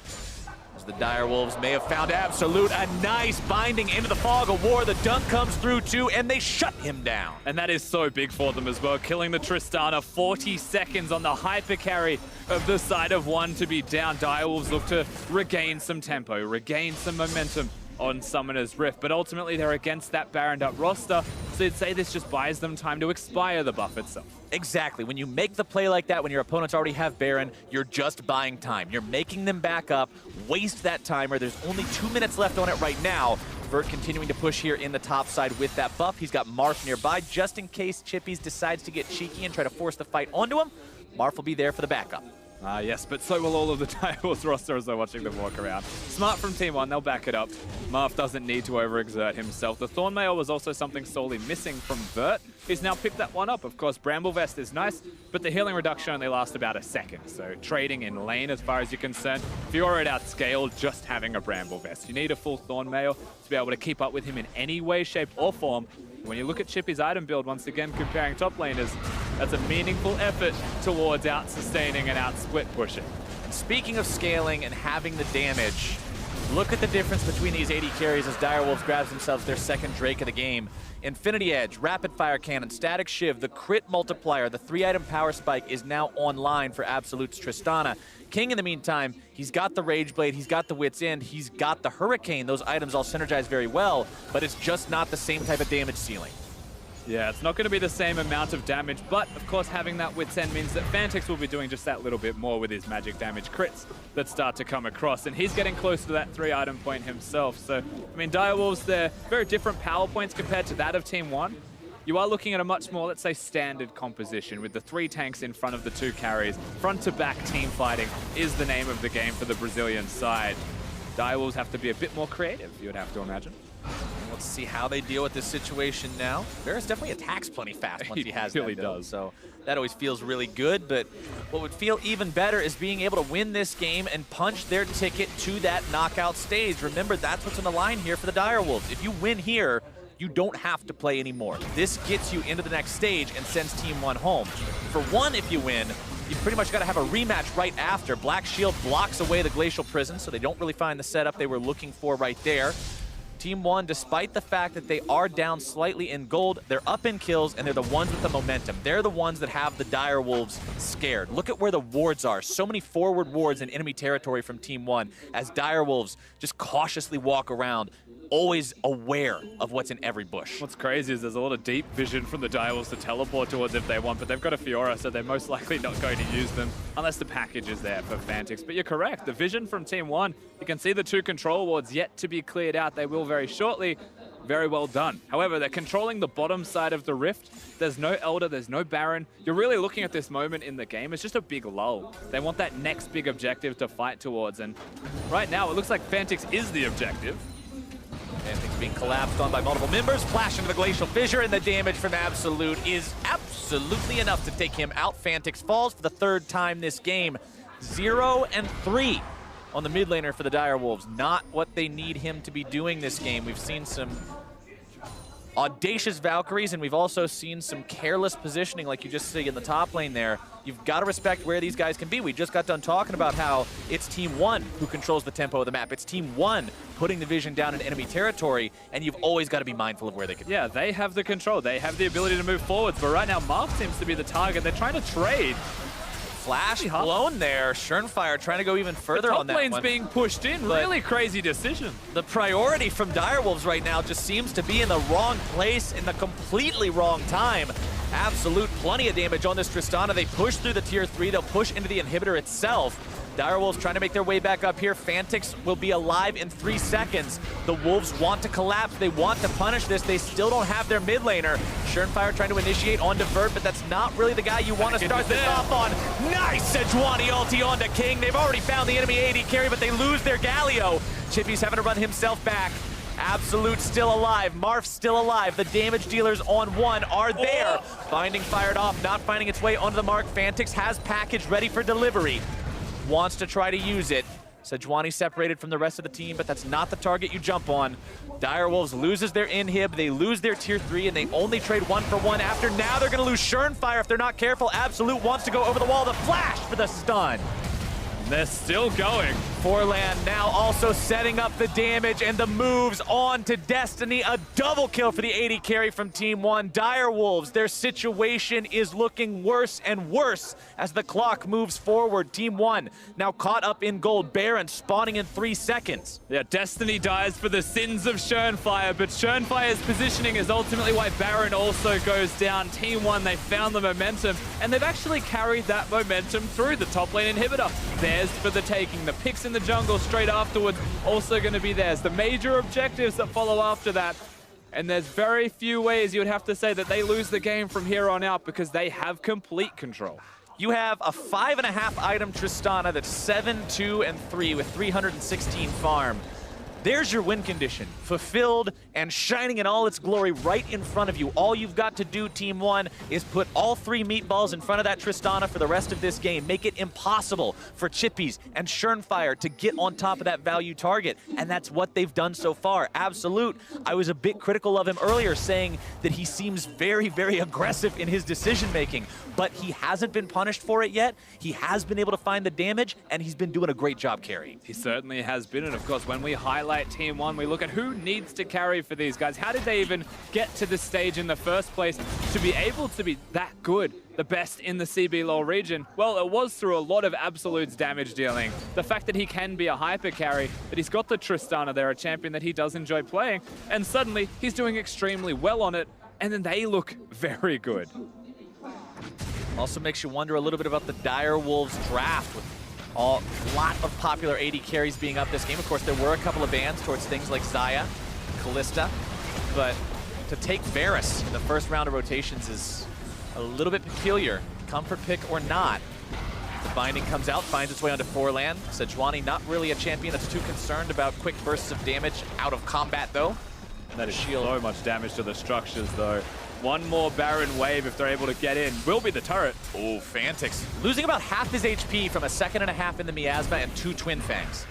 As the Direwolves may have found Absolute, a nice binding into the fog of war. The dunk comes through too, and they shut him down. And that is so big for them as well. Killing the Tristana, 40 seconds on the hyper carry of the side of One to be down. Direwolves look to regain some tempo, regain some momentum on Summoner's Rift, but ultimately they're against that Baroned up roster. So you'd say this just buys them time to expire the buff itself. Exactly. When you make the play like that, when your opponents already have Baron, you're just buying time. You're making them back up, waste that timer. There's only 2 minutes left on it right now. Vert continuing to push here in the top side with that buff. He's got Marth nearby just in case Chippies decides to get cheeky and try to force the fight onto him. Marth will be there for the backup. Yes, but so will all of the Direwolves roster as they're watching them walk around. Smart from Team 1, they'll back it up. Marth doesn't need to overexert himself. The Thornmail was also something sorely missing from Vert. He's now picked that one up. Of course, Bramble Vest is nice, but the healing reduction only lasts about a second. So trading in lane as far as you're concerned, if you're at outscale, just having a Bramble Vest. You need a full Thornmail to be able to keep up with him in any way, shape, or form. When you look at Chippy's item build, once again, comparing top laners, that's a meaningful effort towards out-sustaining and out-split pushing. And speaking of scaling and having the damage, look at the difference between these AD carries as Direwolves grabs themselves their second Drake of the game. Infinity Edge, Rapid Fire Cannon, Static Shiv, the crit multiplier, the 3-item power spike is now online for Absolute's Tristana. King, in the meantime, he's got the Rage Blade, he's got the Wit's End, he's got the Hurricane. Those items all synergize very well, but it's just not the same type of damage ceiling. Yeah, it's not going to be the same amount of damage, but of course having that Wit's End means that Fantix will be doing just that little bit more with his magic damage crits that start to come across, and he's getting close to that 3-item point himself. So, I mean, Direwolves, they're very different power points compared to that of Team 1. You are looking at a much more, let's say, standard composition with the 3 tanks in front of the 2 carries. Front-to-back team fighting is the name of the game for the Brazilian side. Direwolves have to be a bit more creative, you would have to imagine. Let's see how they deal with this situation now. Varus definitely attacks plenty fast once he has really that build, does. so that always feels really good, but what would feel even better is being able to win this game and punch their ticket to that knockout stage. Remember, that's what's on the line here for the Direwolves. If you win here, you don't have to play anymore. This gets you into the next stage and sends Team 1 home. For 1, if you win, you pretty much got to have a rematch right after. Black Shield blocks away the Glacial Prison, so they don't really find the setup they were looking for right there. Team 1, despite the fact that they are down slightly in gold, they're up in kills, and they're the ones with the momentum. They're the ones that have the Direwolves scared. Look at where the wards are. So many forward wards in enemy territory from Team 1 as Direwolves just cautiously walk around, always aware of what's in every bush. What's crazy is there's a lot of deep vision from the Direwolves to teleport towards if they want, but they've got a Fiora, so they're most likely not going to use them unless the package is there for Fantix. But you're correct, the vision from Team 1, you can see the 2 control wards yet to be cleared out. They will very shortly. Very well done. However, they're controlling the bottom side of the rift. There's no Elder, there's no Baron. You're really looking at this moment in the game. It's just a big lull. They want that next big objective to fight towards, and right now it looks like Fantix is the objective. Fantix being collapsed on by multiple members, flash into the Glacial Fissure, and the damage from Absolute is absolutely enough to take him out. Fantix falls for the 3rd time this game. 0 and 3 on the mid laner for the Direwolves. Not what they need him to be doing this game. We've seen some audacious Valkyries, and we've also seen some careless positioning like you just see in the top lane there. You've got to respect where these guys can be. We just got done talking about how it's Team 1 who controls the tempo of the map. It's Team 1 putting the vision down in enemy territory, and you've always got to be mindful of where they can be. Yeah, they have the control. They have the ability to move forwards, but right now Marth seems to be the target. They're trying to trade. Flash blown there. Schernfire trying to go even further on that one. Top lane's being pushed in. Really crazy decision. The priority from Direwolves right now just seems to be in the wrong place in the completely wrong time. Absolute plenty of damage on this Tristana. They push through the tier 3. They'll push into the inhibitor itself. Direwolves trying to make their way back up here. Fantix will be alive in 3 seconds. The Wolves want to collapse. They want to punish this. They still don't have their mid laner. Schernfire trying to initiate onto Vert, but that's not really the guy you want to start this off on. Nice Sejuani ulti onto King. They've already found the enemy AD carry, but they lose their Galio. Chippy's having to run himself back. Absolute still alive. Marth still alive. The damage dealers on 1 are there. Binding fired off, not finding its way onto the mark. Fantix has package ready for delivery. Wants to try to use it. Sejuani separated from the rest of the team, but that's not the target you jump on. Direwolves loses their inhib, they lose their tier 3, and they only trade 1 for 1 after. Now they're gonna lose Schernfire if they're not careful. Absolute wants to go over the wall. The flash for the stun. They're still going. Forlan now also setting up the damage and the moves on to Destiny. A double kill for the AD carry from Team 1. Direwolves, their situation is looking worse and worse as the clock moves forward. Team 1 now caught up in gold. Baron spawning in 3 seconds. Yeah, Destiny dies for the sins of Schernfire, but Schernfire's positioning is ultimately why Baron also goes down. Team 1, they found the momentum, and they've actually carried that momentum through the top lane inhibitor. Theirs for the taking. The picks in the jungle straight afterwards also going to be theirs. The major objectives that follow after that. And there's very few ways you would have to say that they lose the game from here on out because they have complete control. You have a 5.5 item Tristana that's 7, 2, and 3 with 316 farm. There's your win condition, fulfilled and shining in all its glory right in front of you. All you've got to do, Team 1, is put all 3 meatballs in front of that Tristana for the rest of this game. Make it impossible for Chippies and Schernfire to get on top of that value target, and that's what they've done so far. Absolute, I was a bit critical of him earlier, saying that he seems very, very aggressive in his decision-making, but he hasn't been punished for it yet. He has been able to find the damage, and he's been doing a great job carrying. He certainly has been, and of course, when we highlight Team 1, we look at who needs to carry for these guys. How did they even get to this stage in the first place to be able to be that good, the best in the CB LoL region? Well, it was through a lot of Absolute's damage dealing. The fact that he can be a hyper carry, that he's got the Tristana there, a champion that he does enjoy playing, and suddenly he's doing extremely well on it, and then they look very good. Also makes you wonder a little bit about the Direwolves draft with a lot of popular AD carries being up this game. Of course, there were a couple of bans towards things like Xayah, Kalista, but to take Varus in the first round of rotations is a little bit peculiar. Comfort pick or not. The binding comes out, finds its way onto Forlan. Sejuani not really a champion that's too concerned about quick bursts of damage out of combat, though. And that is so much damage to the structures, though. One more Baron wave, if they're able to get in, will be the turret. Oh, Fantix losing about half his HP from a 1.5 seconds in the miasma and 2 Twin Fangs.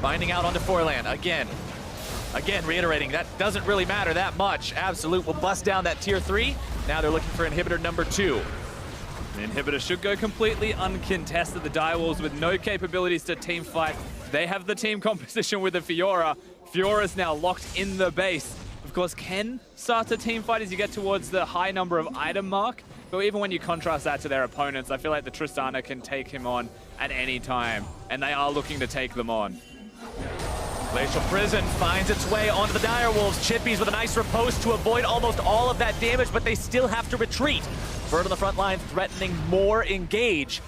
Binding out onto Forlan again. Again, reiterating, that doesn't really matter that much. Absolute will bust down that tier 3. Now they're looking for inhibitor number 2. The inhibitor should go completely uncontested. The Direwolves with no capabilities to team fight. They have the team composition with the Fiora. Fiora's now locked in the base. Of course, can start to team fight as you get towards the high number of item mark. But even when you contrast that to their opponents, I feel like the Tristana can take him on at any time. And they are looking to take them on. Glacial Prison finds its way onto the Direwolves. Chippies with a nice riposte to avoid almost all of that damage, but they still have to retreat. Bird on the front line threatening more engage.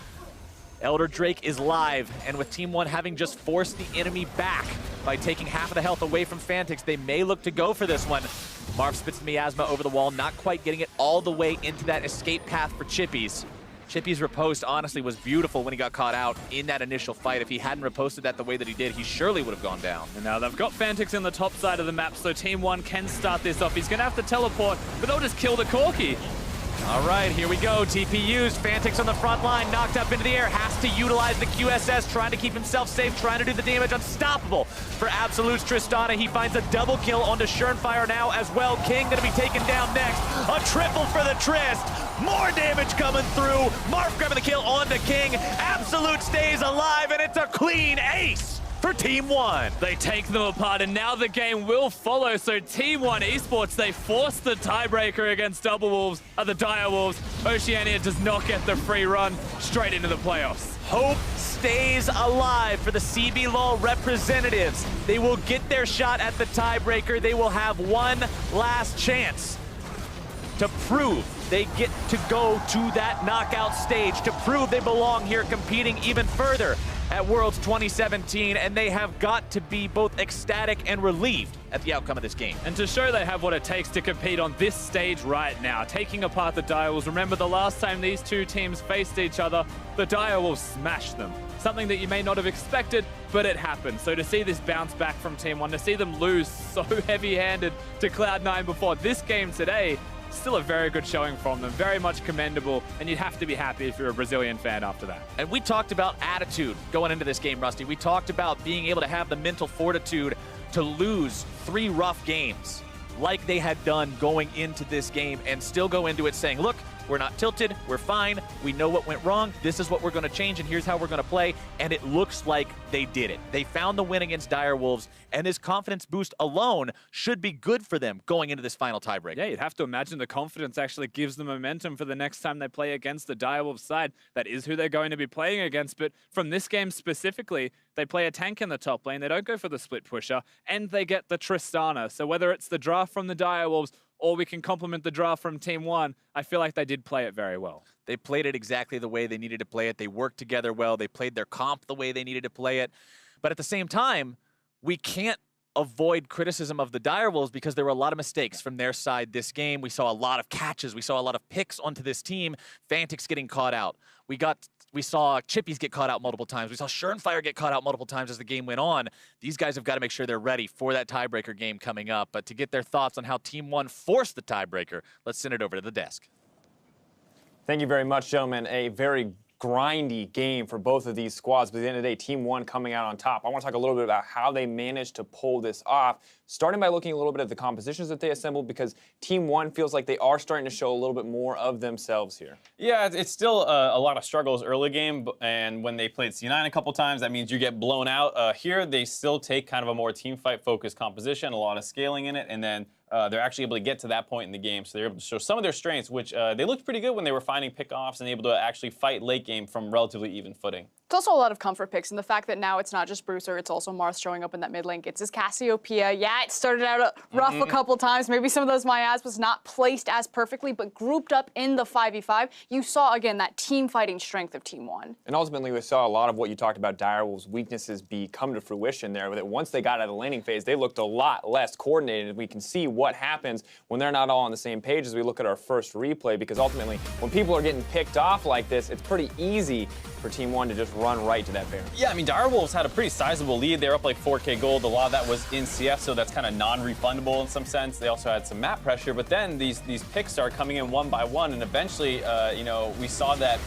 Elder Drake is live, and with Team 1 having just forced the enemy back by taking half of the health away from Fantix, they may look to go for this one. Marv spits the miasma over the wall, not quite getting it all the way into that escape path for Chippies. Chippies' riposte honestly was beautiful when he got caught out in that initial fight. If he hadn't riposted that the way that he did, he surely would have gone down. And now they've got Fantix in the top side of the map, so Team 1 can start this off. He's going to have to teleport, but they'll just kill the Corki. All right, here we go. TP used. Fantix on the front line, knocked up into the air, has to utilize the QSS, trying to keep himself safe, trying to do the damage. Unstoppable for Absolute's Tristana. He finds a double kill onto Schernfire now as well. King going to be taken down next. A triple for the Trist. More damage coming through. Marf grabbing the kill onto King. Absolute stays alive, and it's a clean ace for Team 1. They take them apart, and now the game will follow. So Team 1 eSports, they force the tiebreaker against the Direwolves. Oceania does not get the free run straight into the playoffs. Hope stays alive for the CB LoL representatives. They will get their shot at the tiebreaker. They will have one last chance to prove they get to go to that knockout stage, to prove they belong here competing even further at Worlds 2017, and they have got to be both ecstatic and relieved at the outcome of this game. And to show they have what it takes to compete on this stage right now, taking apart the Direwolves. Remember the last time these two teams faced each other, the Direwolves smashed them. Something that you may not have expected, but it happened. So to see this bounce back from Team 1, to see them lose so heavy-handed to Cloud9 before this game today, still a very good showing from them, very much commendable, and you'd have to be happy if you're a Brazilian fan after that. And we talked about attitude going into this game, Rusty. We talked about being able to have the mental fortitude to lose 3 rough games like they had done going into this game and still go into it saying, look, we're not tilted, we're fine, we know what went wrong, this is what we're going to change, and here's how we're going to play, and it looks like they did it. They found the win against Direwolves, and this confidence boost alone should be good for them going into this final tiebreak. Yeah, you'd have to imagine the confidence actually gives them momentum for the next time they play against the Direwolves side. That is who they're going to be playing against, but from this game specifically, they play a tank in the top lane, they don't go for the split pusher, and they get the Tristana. So whether it's the draft from the Direwolves or we can complement the draft from Team One, I feel like they did play it very well. They played it exactly the way they needed to play it. They worked together well. They played their comp the way they needed to play it. But at the same time, we can't avoid criticism of the Direwolves because there were a lot of mistakes from their side this game. We saw a lot of catches. We saw a lot of picks onto this team. Fantix getting caught out. We saw Chippies get caught out multiple times. We saw Surenfire get caught out multiple times as the game went on. These guys have got to make sure they're ready for that tiebreaker game coming up. But to get their thoughts on how Team One forced the tiebreaker, let's send it over to the desk. Thank you very much, gentlemen. A very grindy game for both of these squads, but at the end of the day, Team One coming out on top. I want to talk a little bit about how they managed to pull this off, starting by looking a little bit at the compositions that they assembled, because Team One feels like they are starting to show a little bit more of themselves here. Yeah, it's still a lot of struggles early game, and when they played C9 a couple times, that means you get blown out. Here, they still take kind of a more team fight focused composition, a lot of scaling in it, and then they're actually able to get to that point in the game, so they're able to show some of their strengths, which they looked pretty good when they were finding pickoffs and able to actually fight late game from relatively even footing. It's also a lot of comfort picks, and the fact that now it's not just Bruiser, it's also Marth showing up in that mid lane. It's his Cassiopeia. Yeah, it started out rough a couple times. Maybe some of those Miasmas was not placed as perfectly, but grouped up in the 5v5. You saw, again, that team fighting strength of Team One. And ultimately, we saw a lot of what you talked about Direwolves' weaknesses come to fruition there. That once they got out of the laning phase, they looked a lot less coordinated. We can see what happens when they're not all on the same page as we look at our first replay, because ultimately, when people are getting picked off like this, it's pretty easy for Team One to just run right to that Baron. Yeah, I mean, Direwolves had a pretty sizable lead. They were up like 4K gold. A lot of that was in CS, so that's kind of non-refundable in some sense. They also had some map pressure, but then these picks started coming in one by one, and eventually, you know, we saw that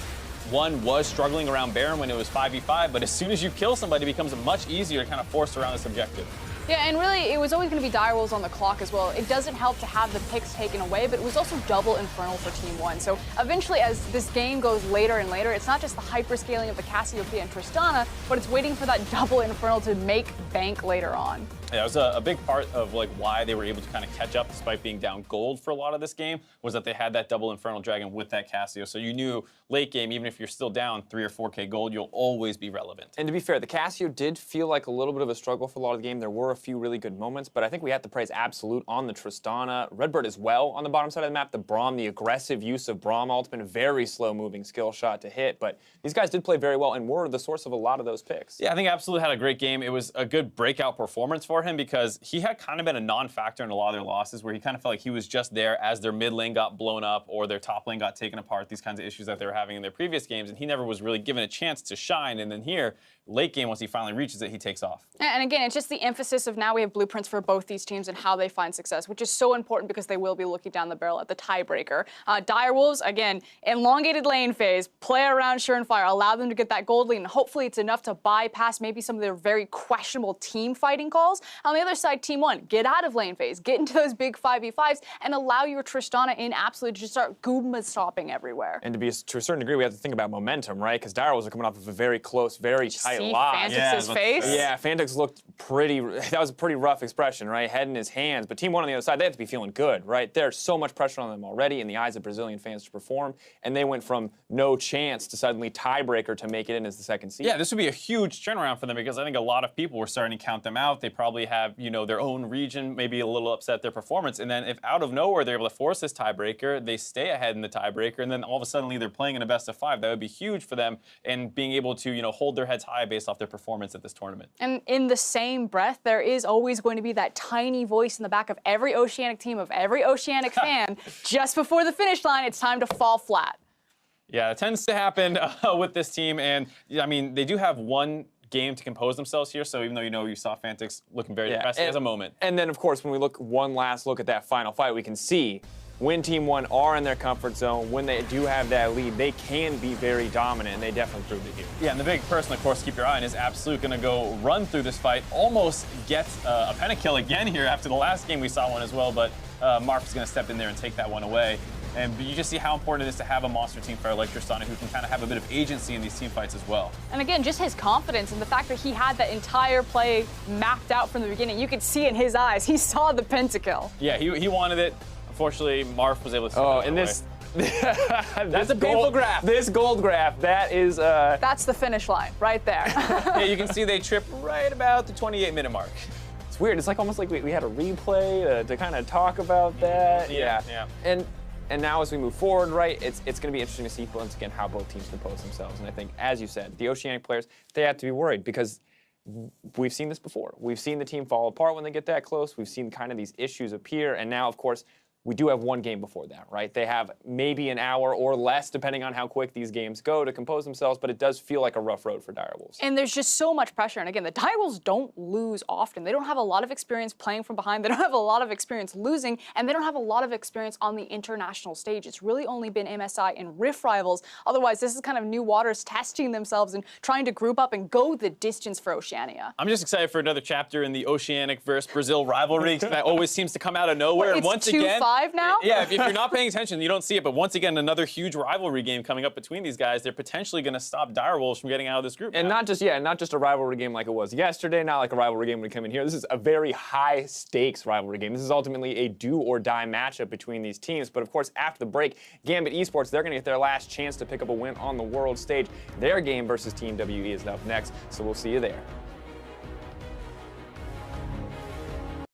One was struggling around Baron when it was 5v5, but as soon as you kill somebody, it becomes much easier to kind of force around this objective. Yeah, and really, it was always going to be Direwolves on the clock as well. It doesn't help to have the picks taken away, but it was also double Infernal for Team One. So eventually, as this game goes later and later, it's not just the hyperscaling of the Cassiopeia and Tristana, but it's waiting for that double Infernal to make bank later on. Yeah, it was a big part of like why they were able to kind of catch up despite being down gold for a lot of this game, was that they had that double Infernal Dragon with that Cassio. So you knew late game, even if you're still down 3 or 4K gold, you'll always be relevant. And to be fair, the Cassio did feel like a little bit of a struggle for a lot of the game. There were a few really good moments, but I think we have to praise Absolute on the Tristana. Redbird as well on the bottom side of the map. The Braum, the aggressive use of Braum ultimate, very slow moving skill shot to hit, but these guys did play very well and were the source of a lot of those picks. Yeah, I think Absolute had a great game. It was a good breakout performance for him because he had kind of been a non-factor in a lot of their losses, where he kind of felt like he was just there as their mid lane got blown up or their top lane got taken apart, these kinds of issues that they were having in their previous games, and he never was really given a chance to shine. And then here, late game, once he finally reaches it, he takes off. And again, it's just the emphasis of now we have blueprints for both these teams and how they find success, which is so important because they will be looking down the barrel at the tiebreaker. Direwolves, again, elongated lane phase, play around Surenfire, allow them to get that gold lead, and hopefully it's enough to bypass maybe some of their very questionable team fighting calls. On the other side, Team One, get out of lane phase, get into those big 5v5s, and allow your Tristana in Absolute to just start Goomba stopping everywhere. And to a certain degree, we have to think about momentum, right? Because Direwolves are coming off of a very close, very tight loss. Fantix's face? Yeah, Fantix looked pretty, that was a pretty rough expression, right? Head in his hands. But Team One on the other side, they have to be feeling good, right? There's so much pressure on them already in the eyes of Brazilian fans to perform, and they went from no chance to suddenly tiebreaker to make it in as the second seed. Yeah, this would be a huge turnaround for them because I think a lot of people were starting to count them out. They probably have, you know, their own region, maybe a little upset at their performance. And then if out of nowhere they're able to force this tiebreaker, they stay ahead in the tiebreaker, and then all of a sudden they're playing in a best of 5. That would be huge for them, and being able to, you know, hold their heads high based off their performance at this tournament. And in the same breath, there is always going to be that tiny voice in the back of every Oceanic team, of every Oceanic fan, just before the finish line, it's time to fall flat. Yeah, it tends to happen with this team, and I mean, they do have one game to compose themselves here, so even though you saw Fantix looking very depressed, he has a moment. And then, of course, when we look one last look at that final fight, we can see when Team One are in their comfort zone, when they do have that lead, they can be very dominant, and they definitely proved it here. Yeah, and the big person, of course, to keep your eye on is Absolute going to go run through this fight, almost get a pentakill again here after the last game we saw one as well, but Marth is going to step in there and take that one away. And you just see how important it is to have a monster team fighter like Tristana who can kind of have a bit of agency in these team fights as well. And again, just his confidence and the fact that he had that entire play mapped out from the beginning. You could see in his eyes, he saw the pentakill. Yeah, he wanted it. Unfortunately, Marf was able to. Oh, and this. That's a painful graph. This gold graph, that is. That's the finish line right there. Yeah, you can see they trip right about the 28-minute mark. It's weird. It's like almost like we had a replay to kind of talk about that. Yeah. And now as we move forward, right, it's going to be interesting to see once again how both teams compose themselves. And I think, as you said, the Oceanic players, they have to be worried because we've seen this before. We've seen the team fall apart when they get that close. We've seen kind of these issues appear. And now, of course, we do have one game before that, right? They have maybe an hour or less, depending on how quick these games go, to compose themselves, but it does feel like a rough road for Direwolves. And there's just so much pressure. And again, the Direwolves don't lose often. They don't have a lot of experience playing from behind. They don't have a lot of experience losing, and they don't have a lot of experience on the international stage. It's really only been MSI and Rift Rivals. Otherwise, this is kind of new waters testing themselves and trying to group up and go the distance for Oceania. I'm just excited for another chapter in the Oceanic versus Brazil rivalry that always seems to come out of nowhere. It's once again, 2-5 now? Yeah, if you're not paying attention, you don't see it. But once again, another huge rivalry game coming up between these guys. They're potentially going to stop Direwolves from getting out of this group. And not just a rivalry game like it was yesterday, not like a rivalry game when we come in here. This is a very high stakes rivalry game. This is ultimately a do or die matchup between these teams. But of course, after the break, Gambit eSports, they're going to get their last chance to pick up a win on the world stage. Their game versus Team WE is up next, so we'll see you there.